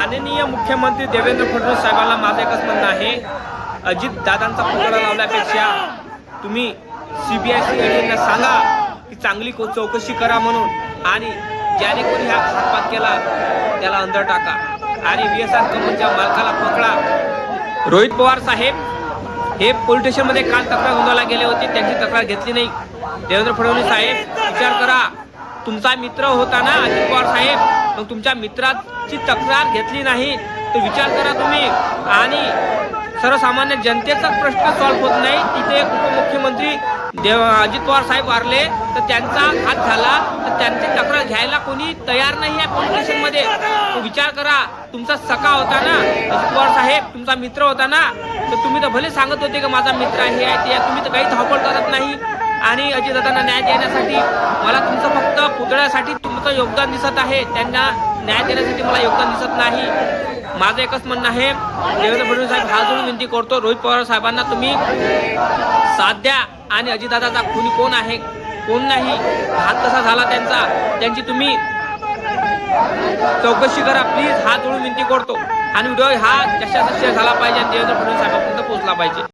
माननीय मुख्यमंत्री देवेंद्र फडणवीस साहेबांना माझं एकच म्हणणं आहे, अजित दादांचा पुतळा लावल्यापेक्षा तुम्ही CBI सांगा की चांगली चौकशी करा म्हणून, आणि ज्याने कोणी हा घातपात केला त्याला अंदर टाका आणि VSR कंपनीच्या मालकाला पकडा. रोहित पवार साहेब हे पोलीस स्टेशनमध्ये काल तक्रार नोंदवायला गेले होते, त्यांची तक्रार घेतली नाही. देवेंद्र फडणवीस साहेब विचार करा, तुमचा मित्र होता ना अजित पवार साहेब, मग तुमच्या मित्राची तक्रार घेतली नाही तर विचार करा तुम्ही. आणि सर्वसामान्य जनतेचा प्रश्न सॉल्व्ह होत नाही. तिथे उपमुख्यमंत्री अजित पवार साहेब वारले तर त्यांचा घात झाला तर त्यांची तक्रार घ्यायला कोणी तयार नाही आहे पोलीस स्टेशनमध्ये. विचार करा, तुमचा सखा होता ना अजित पवार साहेब, तुमचा मित्र होता ना, तर तुम्ही तर भले सांगत होते की माझा मित्र आहे ते आहे, तुम्ही तर काही धावपळ करत नाही. आणि अजितदादांना न्याय देण्यासाठी मला तुमचं फक्त पुतळ्यासाठी तुमचं योगदान दिसत आहे, त्यांना न्याय देण्यासाठी मला योगदान दिसत नाही. माझं एकच म्हणणं आहे, देवेंद्र फडणवीस साहेब हात जोडून विनंती करतो, रोहित पवार साहेबांना तुम्ही साथ द्या आणि अजितदादाचा खून कोण आहे कोण नाही, हात कसा झाला त्यांची तुम्ही चौकशी करा प्लीज, हात जोडून विनंती करतो. आणि व्हिडिओ हा जास्तीत जास्त शेअर झाला पाहिजे आणि देवेंद्र फडणवीस साहेबांपर्यंत पोहोचला पाहिजे.